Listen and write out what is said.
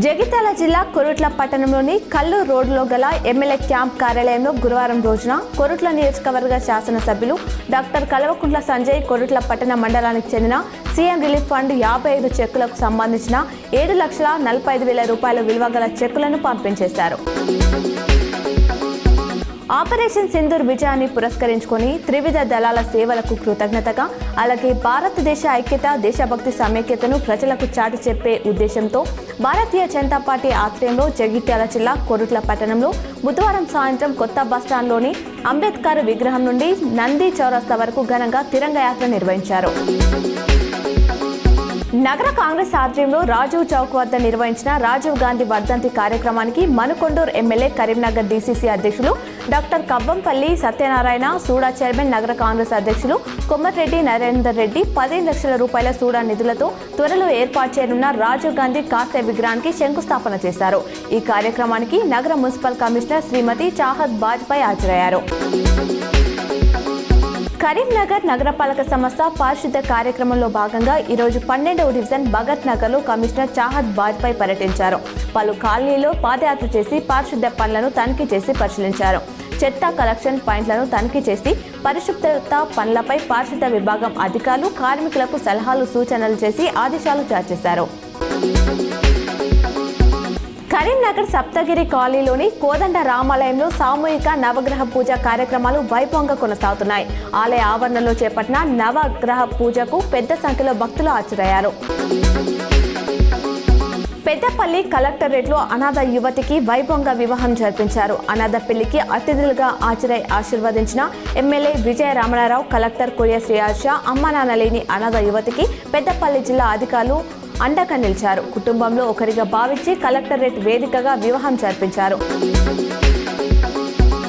జగిత్యాల జిల్లా కొరుట్ల పట్టణంలోని కల్లూరు రోడ్డులో గల ఎమ్మెల్యే క్యాంప్ కార్యాలయంలో గురువారం రోజున కొరుట్ల నియోజకవర్గ శాసనసభ్యులు డాక్టర్ కల్వకుంట్ల సంజయ్ కొరుట్ల పట్టణ మండలానికి చెందిన సీఎం రిలీఫ్ ఫండ్ 55 చెక్కులకు సంబంధించిన 7,45,000 రూపాయల విలువ గల చెక్కులను పంపించేశారు. ఆపరేషన్ సింధూర్ విజయాన్ని పురస్కరించుకొని త్రివిధ దళాల సేవలకు కృతజ్ఞతగా, అలాగే భారతదేశ ఐక్యత, దేశభక్తి, సమైక్యతను ప్రజలకు చాటి చెప్పే ఉద్దేశంతో భారతీయ జనతా పార్టీ ఆధ్వర్యంలో జగిత్యాల జిల్లా కొరుట్ల పట్టణంలో బుధవారం సాయంత్రం కొత్త బస్టాండ్లోని అంబేద్కర్ విగ్రహం నుండి నంది చౌరస్తా వరకు ఘనంగా తిరంగ యాత్ర నిర్వహించారు. నగర కాంగ్రెస్ ఆధ్వర్యంలో రాజీవ్ చౌక్ వద్ద నిర్వహించిన రాజీవ్ గాంధీ వర్ధంతి కార్యక్రమానికి మనుకొండూరు ఎమ్మెల్యే, కరీంనగర్ డీసీసీ అధ్యక్షులు డాక్టర్ కవ్వంపల్లి సత్యనారాయణ, సూడా చైర్మన్, నగర కాంగ్రెస్ అధ్యక్షులు కొమ్మరెడ్డి నరేందర్ రెడ్డి 15 లక్షల రూపాయల సూడా నిధులతో త్వరలో ఏర్పాటు చేయనున్న రాజీవ్ గాంధీ కాంస్య విగ్రహానికి శంకుస్థాపన చేశారు. ఈ కార్యక్రమానికి నగర మున్సిపల్ కమిషనర్ శ్రీమతి చాహద్ బాజ్పాయ్ హాజరయ్యారు. కరీంనగర్ నగరపాలక సంస్థ పారిశుద్ధ్య కార్యక్రమంలో భాగంగా ఈరోజు 12వ డివిజన్ భగత్ నగర్లో కమిషనర్ చాహద్ బాజ్పాయ్ పర్యటించారు. పలు కాలనీలో పాదయాత్ర చేసి పారిశుద్ధ్య పనులను తనిఖీ చేసి పరిశీలించారు. చెత్త కలెక్షన్ పాయింట్లను తనిఖీ చేసి పరిశుభ్రత పనులపై పారిశుద్ధ్య విభాగం అధికారులు, కార్మికులకు సలహాలు, సూచనలు చేసి ఆదేశాలు జారీ చేశారు. కరీంనగర్ సప్తగిరి కాలనీలోని కోదండ రామాలయంలో సామూహిక నవగ్రహ పూజ కార్యక్రమాలు వైభవంగా కొనసాగుతున్నాయి. ఆలయ ఆవరణలో చేపట్టిన నవగ్రహ పూజకు పెద్ద సంఖ్యలో భక్తులు హాజరయ్యారు. పెద్దపల్లి కలెక్టరేట్లో అనాథ యువతికి వైభవంగా వివాహం జరిపించారు. అనాథ పెళ్లికి అతిథులుగా హాజరై ఆశీర్వదించిన ఎమ్మెల్యే విజయ రమణారావు, కలెక్టర్ కొయ్య శ్రీహర్ష అమ్మ నాన్న లేని అనాథ యువతికి పెద్దపల్లి జిల్లా అధికారులు అండగా నిలిచారు. కుటుంబంలో ఒకరిగా భావించి కలెక్టరేట్ వేదికగా వివాహం జరిపించారు.